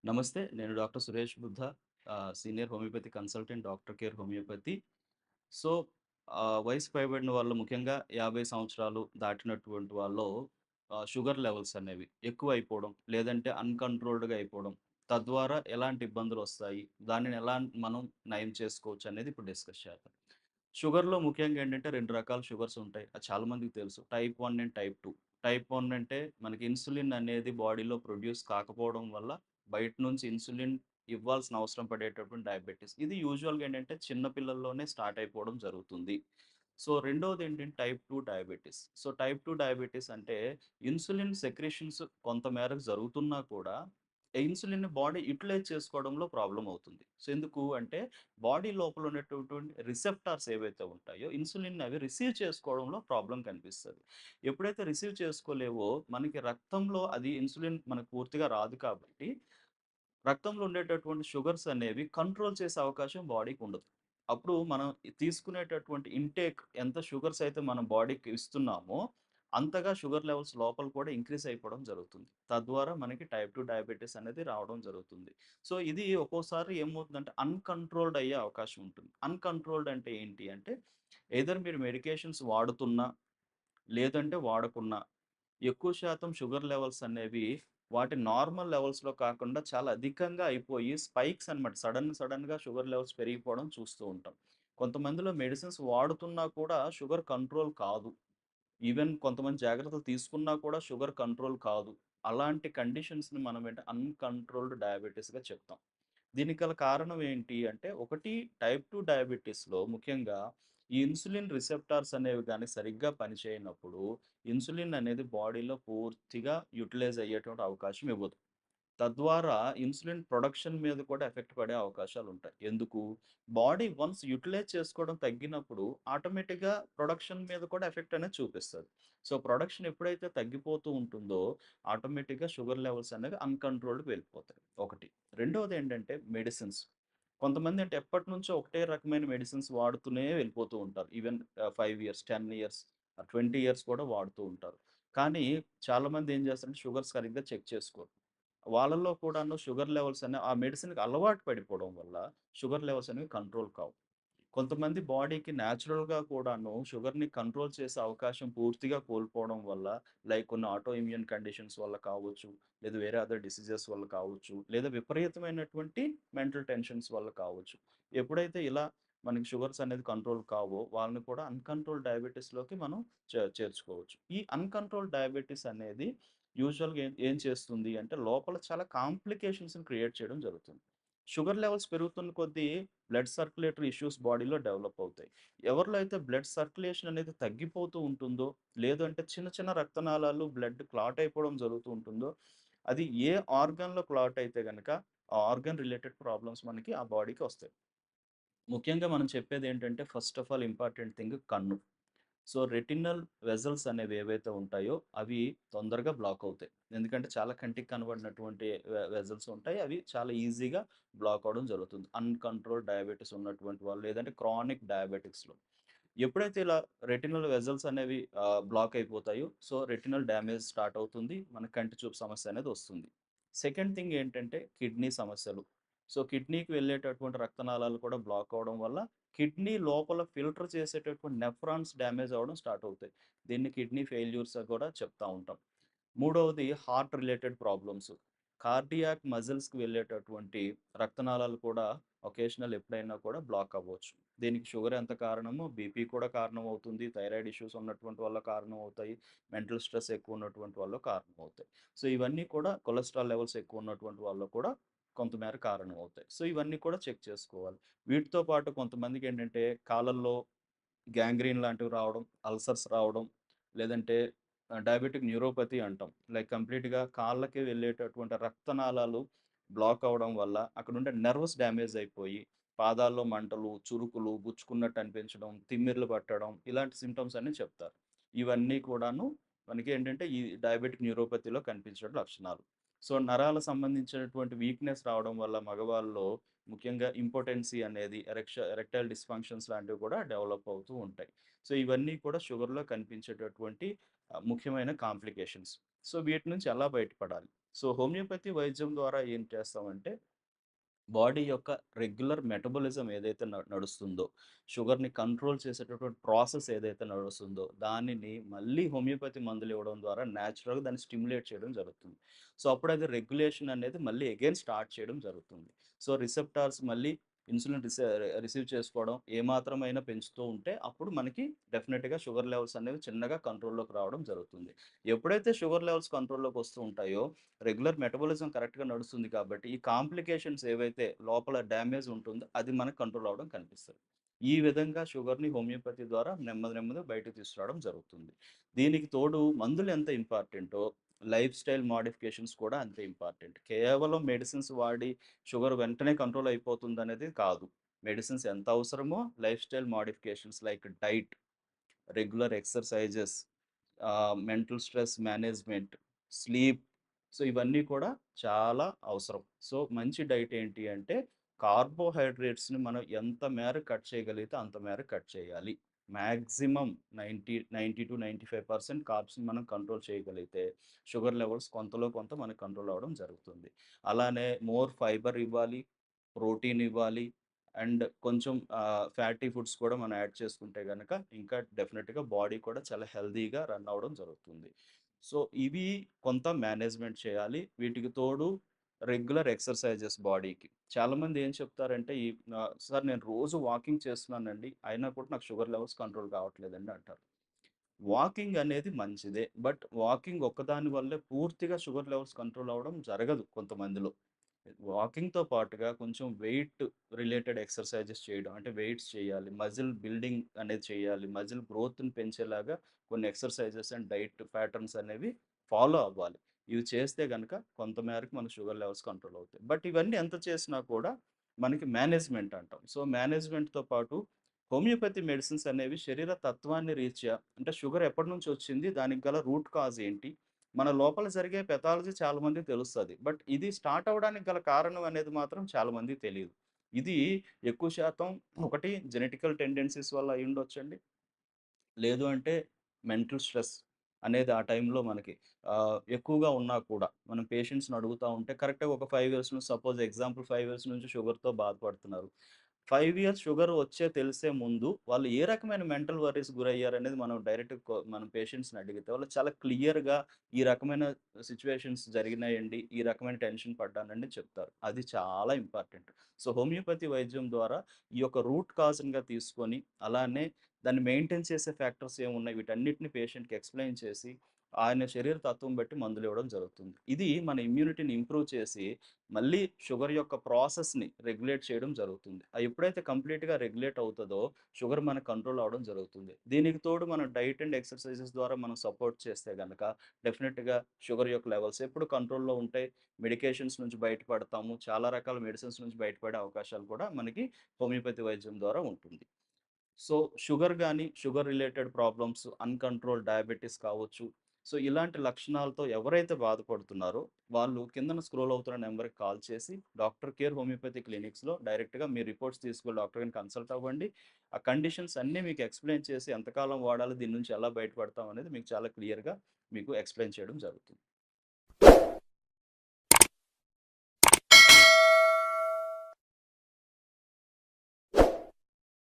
నమస్తే. నేను doctor Suresh Buddha. Senior homeopathy consultant doctor care homeopathy. So, వయసు పైబడిన వాళ్ళు ముఖ్యంగా 50 సంవత్సరాలు దాటినటువంటి వాళ్ళలో షుగర్ లెవెల్స్ అనేవి ఎక్కువైపోవడం, లేదంటే అన్‌కంట్రోల్డ్‌గా అయిపోవడం. తద్వారా ఎలాంటి ఇబ్బందులొస్తాయి? దానిని ఎలా మనం నయం చేసుకోవచ్చనేది ఇప్పుడు డిస్కస్ చేద్దాం. షుగర్‌లో ముఖ్యంగా ఏంటంటే 2 రకాల షుగర్స్ ఉంటాయి. అది చాలా మందికి తెలుసు. Type 1 and type 2. టైప్ 1 అంటే మనకి ఇన్సులిన్ అనేది బాడీలో ప్రొడ్యూస్ కాకపోవడం వల్ల బయట నుంచి ఇన్సులిన్ ఇవ్వాల్సిన అవసరం పడేటటువంటి డయాబెటిస్. ఇది యూజువల్‌గా ఏంటంటే చిన్న పిల్లల్లోనే స్టార్ట్ అయిపోవడం జరుగుతుంది. సో, రెండోదేంటంటే type 2 diabetes. So, type 2 diabetes అంటే ఇన్సులిన్ సెక్రీషన్స్ కొంత మేరకు జరుగుతున్నా కూడా ఇన్సులిన్‌ని బాడీ యుటిలైజ్ చేసుకోవడంలో ప్రాబ్లమ్ అవుతుంది. సో, ఎందుకు అంటే బాడీ లోపల ఉన్నటువంటి రిసెప్టార్స్ ఏవైతే ఉంటాయో ఇన్సులిన్‌ని అవి రిసీవ్ చేసుకోవడంలో ప్రాబ్లమ్ కనిపిస్తది. ఎప్పుడైతే రిసీవ్ చేసుకోలేవో మనకి రక్తంలో అది ఇన్సులిన్ మనకు పూర్తిగా రాదు కాబట్టి రక్తంలో ఉండేటటువంటి షుగర్స్ అనేవి కంట్రోల్ చేసే అవకాశం బాడీకుండదు. అప్పుడు మనం తీసుకునేటటువంటి ఇంటేక్ ఎంత షుగర్స్ అయితే మనం బాడీకి ఇస్తున్నామో, అంతగా షుగర్ లెవెల్స్ లోపల కూడా ఇంక్రీజ్ అయిపోవడం జరుగుతుంది. తద్వారా మనకి టైప్ 2 డయాబెటిస్ అనేది రావడం జరుగుతుంది. సో, ఇది ఒక్కోసారి ఏమవుతుందంటే అన్‌కంట్రోల్డ్ అయ్యే అవకాశం ఉంటుంది. అన్‌కంట్రోల్డ్ అంటే ఏంటి అంటే, ఎయిదర్ మీరు మెడికేషన్స్ వాడుతున్నా, లేదంటే వాడకున్నా ఎక్కువ శాతం షుగర్ లెవెల్స్ అనేవి వాటి నార్మల్ లెవెల్స్‌లో కాకుండా చాలా అధికంగా అయిపోయి స్పైక్స్ అన్నమాట. సడెన్‌గా షుగర్ లెవెల్స్ పెరిగిపోవడం చూస్తూ ఉంటాం. కొంతమందిలో మెడిసిన్స్ వాడుతున్నా కూడా షుగర్ కంట్రోల్ కాదు. ఈవెన్ కొంతమంది జాగ్రత్తలు తీసుకున్నా కూడా షుగర్ కంట్రోల్ కాదు. అలాంటి కండిషన్స్‌ని మనం అన్‌కంట్రోల్డ్ డయాబెటిస్‌గా చెప్తాం. దీనికి గల కారణం ఏంటి అంటే, ఒకటి టైప్ 2 డయాబెటిస్‌లో ముఖ్యంగా ఈ ఇన్సులిన్ రిసెప్టార్స్ అనేవి గాని సరిగ్గా పనిచేయనప్పుడు, ఇన్సులిన్ అనేది బాడీలో పూర్తిగా యుటిలైజ్ అయ్యేటువంటి అవకాశం ఇవ్వదు. తద్వారా ఇన్సులిన్ ప్రొడక్షన్ మీద కూడా ఎఫెక్ట్ పడే అవకాశాలుంటాయి. ఎందుకు? బాడీ వన్స్ యుటిలైజ్ చేసుకోవడం తగ్గినప్పుడు ఆటోమేటిక్‌గా ప్రొడక్షన్ మీద కూడా ఎఫెక్ట్ అనేది చూపిస్తది. సో, ప్రొడక్షన్ ఎప్పుడైతే తగ్గిపోతూ ఉంటుందో ఆటోమేటిక్‌గా షుగర్ లెవెల్స్ అనేవి అన్‌కంట్రోల్డ్‌కి వెళ్ళిపోతాయి. ఒకటి. రెండోదేంటంటే మెడిసిన్స్. కొంతమంది అంటే ఎప్పటినుంచో ఒకటే రకమైన మెడిసిన్స్ వాడుతూనే వెళ్ళిపోతూ ఉంటారు. ఈవెన్ 5 ఇయర్స్, 10 ఇయర్స్, 20 ఇయర్స్ కూడా వాడుతూ ఉంటారు. కానీ చాలామంది ఏం చేస్తారంటే షుగర్ సరిగ్గా చెక్ చేసుకోరు. వాళ్ళలో కూడాను షుగర్ లెవెల్స్ అనేవి ఆ మెడిసిన్‌కి అలవాటు పడిపోవడం వల్ల షుగర్ లెవెల్స్ అనేవి కంట్రోల్ కావు. కొంతమంది బాడీకి నేచురల్‌గా కూడాను షుగర్‌ని కంట్రోల్ చేసే అవకాశం పూర్తిగా కోల్పోవడం వల్ల లైక్ కొన్ని ఆటో ఇమ్యూన్ కండిషన్స్ వల్ల కావచ్చు, లేదా వేరే అదర్ డిసీజెస్ వల్ల కావచ్చు, లేదా విపరీతమైనటువంటి మెంటల్ టెన్షన్స్ వల్ల కావచ్చు. ఎప్పుడైతే ఇలా మనకి షుగర్స్ అనేది కంట్రోల్ కావో వాళ్ళని కూడా అన్‌కంట్రోల్డ్ డయాబెటిస్‌లోకి మనం చేర్చుకోవచ్చు. ఈ అన్‌కంట్రోల్డ్ డయాబెటిస్ అనేది యూజువల్‌గా ఏం ఏం చేస్తుంది అంటే లోపల చాలా కాంప్లికేషన్స్‌ని క్రియేట్ చేయడం జరుగుతుంది. షుగర్ లెవెల్స్ పెరుగుతున్న కొద్దీ బ్లడ్ సర్క్యులేటరీ ఇష్యూస్ బాడీలో డెవలప్ అవుతాయి. ఎవరిలో అయితే బ్లడ్ సర్క్యులేషన్ అనేది తగ్గిపోతూ ఉంటుందో, లేదంటే చిన్న చిన్న రక్తనాళాలు బ్లడ్ క్లాట్ అయిపోవడం జరుగుతూ ఉంటుందో, అది ఏ ఆర్గాన్‌లో క్లాట్ అయితే గనక, ఆ ఆర్గాన్ రిలేటెడ్ ప్రాబ్లమ్స్ మనకి ఆ బాడీకి వస్తాయి. ముఖ్యంగా మనం చెప్పేదేంటంటే first of all important thing కన్ను. సో, రెటినల్ వెసల్స్ అనేవి ఏవైతే ఉంటాయో అవి తొందరగా బ్లాక్ అవుతాయి. ఎందుకంటే చాలా కంటికి కనబడినటువంటి వెసల్స్ ఉంటాయి. అవి చాలా ఈజీగా బ్లాక్ అవ్వడం జరుగుతుంది. అన్‌కంట్రోల్డ్ డయాబెటిస్ ఉన్నటువంటి వాళ్ళు లేదంటే క్రానిక్ డయాబెటిక్స్‌లో. ఎప్పుడైతే ఇలా రెటినల్ వెసల్స్ అనేవి బ్లాక్ అయిపోతాయో, సో, రెటినల్ డ్యామేజ్ స్టార్ట్ అవుతుంది. మన కంటి చూపు సమస్య అనేది వస్తుంది. సెకండ్ థింగ్ ఏంటంటే కిడ్నీ సమస్యలు. సో, కిడ్నీకి వెళ్ళేటటువంటి రక్తనాళాలు కూడా బ్లాక్ అవ్వడం వల్ల కిడ్నీ లోపల ఫిల్టర్ చేసేటటువంటి నెఫ్రాన్స్ డ్యామేజ్ అవ్వడం స్టార్ట్ అవుతాయి. దీన్ని కిడ్నీ ఫెయిల్యూర్స్ కూడా చెప్తా ఉంటాం. మూడవది హార్ట్ రిలేటెడ్ ప్రాబ్లమ్స్. కార్డియాక్ మజిల్స్‌కి వెళ్ళేటటువంటి రక్తనాళాలు కూడా ఒకేషనల్ ఎప్పుడైనా కూడా బ్లాక్ అవ్వచ్చు. దీనికి షుగర్ ఎంత కారణమో, బీపీ కూడా కారణం అవుతుంది. థైరాయిడ్ ఇష్యూస్ ఉన్నటువంటి వల్ల కారణం అవుతాయి. మెంటల్ స్ట్రెస్ ఎక్కువ ఉన్నటువంటి వల్ల కారణం అవుతాయి. సో, ఇవన్నీ కూడా కొలెస్ట్రాల్ లెవెల్స్ ఎక్కువ ఉన్నటువంటి వాళ్ళు కూడా కొంతమేర కారణం అవుతాయి. సో, ఇవన్నీ కూడా చెక్ చేసుకోవాలి. వీటితో పాటు కొంతమందికేంటంటే కాళ్ళల్లో గ్యాంగ్రీన్ లాంటివి రావడం, అల్సర్స్ రావడం, లేదంటే డయాబెటిక్ న్యూరోపతి అంటాం. లైక్ కంప్లీట్‌గా కాళ్ళకి వెళ్ళేటటువంటి రక్తనాళాలు బ్లాక్ అవ్వడం వల్ల అక్కడుండే నెర్వ్స్ డ్యామేజ్ అయిపోయి, పాదాల్లో మంటలు, చురుకులు, గుచ్చుకున్నట్టు అనిపించడం, తిమ్మిర్లు పట్టడం ఇలాంటి సింప్టమ్స్ అన్నీ చెప్తారు. ఇవన్నీ కూడాను మనకేంటంటే ఈ డయాబెటిక్ న్యూరోపతిలో కనిపించే లక్షణాలు. సో, నరాలకు సంబంధించినటువంటి వీక్‌నెస్ రావడం వల్ల మగవాళ్ళలో ముఖ్యంగా ఇంపార్టెన్సీ అనేది ఎరెక్టైల్ డిస్‌ఫంక్షన్స్ లాంటివి కూడా డెవలప్ అవుతూ ఉంటాయి. సో, ఇవన్నీ కూడా షుగర్‌లో కనిపించేటటువంటి ముఖ్యమైన కాంప్లికేషన్స్. సో, వీటి నుంచి ఎలా బయటపడాలి? సో, హోమియోపతి వైద్యం ద్వారా ఏం చేస్తామంటే బాడీ యొక్క రెగ్యులర్ మెటబాలిజం ఏదైతే నడుస్తుందో, షుగర్‌ని కంట్రోల్ చేసేటటువంటి ప్రాసెస్ ఏదైతే నడుస్తుందో, దానిని మళ్ళీ హోమియోపతి మందులు ఇవ్వడం ద్వారా నేచురల్‌గా దాన్ని స్టిమ్యులేట్ చేయడం జరుగుతుంది. సో, అప్పుడు అది రెగ్యులేషన్ అనేది మళ్ళీ అగైన్ స్టార్ట్ చేయడం జరుగుతుంది. సో, రిసెప్టార్స్ మళ్ళీ ఇన్సులిన్ రిసీవ్ చేసుకోవడం ఏమాత్రమైనా పెంచుతూ ఉంటే, అప్పుడు మనకి డెఫినిట్‌గా షుగర్ లెవెల్స్ అనేవి చిన్నగా కంట్రోల్‌లోకి రావడం జరుగుతుంది. ఎప్పుడైతే షుగర్ లెవెల్స్ కంట్రోల్‌లోకి వస్తూ ఉంటాయో, రెగ్యులర్ మెటబాలిజం కరెక్ట్‌గా నడుస్తుంది కాబట్టి, ఈ కాంప్లికేషన్స్ ఏవైతే లోపల డ్యామేజ్ ఉంటుందో అది మనకు కంట్రోల్ అవ్వడం కనిపిస్తది. ఈ విధంగా షుగర్‌ని హోమియోపతి ద్వారా నెమ్మది నెమ్మదిగా బయటకి తీసుకురావడం జరుగుతుంది. దీనికి తోడు మందులు ఎంత ఇంపార్టెంటో, లైఫ్ స్టైల్ మోడిఫికేషన్స్ కూడా అంతే ఇంపార్టెంట్. కేవలం మెడిసిన్స్ వాడి షుగర్ వెంటనే కంట్రోల్ అయిపోతుందనేది కాదు. మెడిసిన్స్ ఎంత అవసరమో life style modifications like diet, regular exercises, mental stress management, sleep, so, ఇవన్నీ కూడా చాలా అవసరం. సో, మంచి డైట్ ఏంటి అంటే కార్బోహైడ్రేట్స్‌ని మనం ఎంత మేర కట్ చేయగలిగితే అంత మేర కట్ చేయాలి. మాక్సిమం 90-95% కార్బ్స్‌ని మనం కంట్రోల్ చేయగలిగితే షుగర్ లెవెల్స్ కొంతలో కొంత మనకు కంట్రోల్ అవ్వడం జరుగుతుంది. అలానే మోర్ ఫైబర్ ఇవ్వాలి, ప్రోటీన్ ఇవ్వాలి అండ్ కొంచెం ఫ్యాటీ ఫుడ్స్ కూడా మనం యాడ్ చేసుకుంటే గనక ఇంకా డెఫినిట్‌గా బాడీ కూడా చాలా హెల్తీగా రన్ అవ్వడం జరుగుతుంది. సో, ఇవి కొంత మేనేజ్‌మెంట్ చేయాలి. వీటికి తోడు రెగ్యులర్ ఎక్సర్‌సైజెస్ బాడీకి. చాలామంది ఏం చెప్తారంటే సార్ నేను రోజు వాకింగ్ చేస్తున్నానండి. అయినా కూడా నాకు షుగర్ లెవెల్స్ కంట్రోల్ కావట్లేదండి అంటారు. వాకింగ్ అనేది మంచిదే. బట్ వాకింగ్ ఒక్కదాని వల్లే పూర్తిగా షుగర్ లెవెల్స్ కంట్రోల్ అవ్వడం జరగదు కొంతమందిలో. వాకింగ్‌తో పాటుగా కొంచెం వెయిట్ రిలేటెడ్ ఎక్సర్‌సైజెస్ చేయడం. అంటే వెయిట్స్ చేయాలి. మజిల్ బిల్డింగ్ అనేది చేయాలి. మజిల్ గ్రోత్‌ని పెంచేలాగా కొన్ని ఎక్సర్‌సైజెస్ అండ్ డైట్ ప్యాటర్న్స్ అనేవి ఫాలో అవ్వాలి. ఇవి చేస్తే గనక కొంత మేరకు మన షుగర్ లెవెల్స్ కంట్రోల్ అవుతాయి. బట్ ఇవన్నీ ఎంత చేసినా కూడా మనకి మేనేజ్‌మెంట్ అంటాం. సో, మేనేజ్‌మెంట్‌తో పాటు హోమియోపతి మెడిసిన్స్ అనేవి శరీర తత్వాన్ని రీత్యా అంటే షుగర్ ఎప్పటినుంచొచ్చింది? దానికి గల రూట్ కాజ్ ఏంటి? మన లోపల జరిగే పెథాలజీ చాలా మందికి తెలుస్తది. బట్ ఇది స్టార్ట్ అవ్వడానికి గల కారణం అనేది మాత్రం చాలా మందికి తెలీదు. ఇది ఎక్కువ శాతం ఒకటి జెనెటికల్ టెండెన్సీస్ వల్ల అయ్యుండొచ్చండి. లేదు అంటే మెంటల్ స్ట్రెస్ అనేది ఆ టైంలో మనకి ఎక్కువగా ఉన్నా కూడా మనం పేషెంట్స్‌ని అడుగుతా ఉంటే కరెక్ట్‌గా ఒక 5 ఇయర్స్ నుంచి సపోజ్ ఎగ్జాంపుల్ 5 ఇయర్స్ నుంచి షుగర్‌తో బాధపడుతున్నారు. 5 ఇయర్స్ షుగర్ తెలిసే ముందు వాళ్ళు ఏ రకమైన మెంటల్ వర్రీస్ గురయ్యారనేది మనం మనం పేషెంట్స్‌ని అడిగితే వాళ్ళు చాలా క్లియర్‌గా ఈ రకమైన సిట్యుయేషన్స్ జరిగినాయండి. ఈ రకమైన టెన్షన్ పడ్డానండి చెప్తారు. అది చాలా ఇంపార్టెంట్. సో, హోమియోపతి వైద్యం ద్వారా ఈ యొక్క రూట్ కాజ్‌నిగా తీసుకొని అలానే దాన్ని మెయింటైన్ చేసే ఫ్యాక్టర్స్ ఏమున్నాయి వీటన్నిటిని పేషెంట్‌కి ఎక్స్‌ప్లెయిన్ చేసి ఆయన శరీర తత్వం బట్టి మందులివ్వడం జరుగుతుంది. ఇది మన ఇమ్యూనిటీని ఇంప్రూవ్ చేసి మళ్ళీ షుగర్ యొక్క ప్రాసెస్‌ని రెగ్యులేట్ చేయడం జరుగుతుంది. అది ఎప్పుడైతే కంప్లీట్‌గా రెగ్యులేట్ అవుతదో, షుగర్ మనకు కంట్రోల్ అవ్వడం జరుగుతుంది. దీనికి తోడు మనం డైట్ అండ్ ఎక్సర్‌సైజెస్ ద్వారా మనం సపోర్ట్ చేస్తే గనక డెఫినిట్‌గా షుగర్ యొక్క లెవెల్స్ ఎప్పుడు కంట్రోల్‌లో ఉంటాయి. మెడికేషన్స్ నుంచి బయటపడతాము. చాలా రకాల మెడిసిన్స్ నుంచి బయటపడే అవకాశాలు కూడా మనకి హోమియోపతి వైద్యం ద్వారా ఉంటుంది. సో, షుగర్ గాని, sugar related problems, uncontrolled diabetes కావచ్చు. సో, ఇలాంటి లక్షణాలతో ఎవరైతే బాధపడుతున్నారో, వాళ్ళు కిందన స్క్రోల్ అవుతున్న నంబర్‌కి కాల్ చేసి, డాక్టర్ కేర్ హోమియోపతి క్లినిక్స్‌లో డైరెక్ట్‌గా మీ రిపోర్ట్స్ తీసుకొని డాక్టర్ గారిని కన్సల్ట్ అవ్వండి. ఆ కండిషన్స్ అన్నీ మీకు ఎక్స్‌ప్లెయిన్ చేసి, ఎంతకాలం వాడాలి, దీని నుంచి ఎలా బయటపడతాం అనేది మీకు చాలా క్లియర్‌గా మీకు ఎక్స్‌ప్లెయిన్ చేయడం జరుగుతుంది.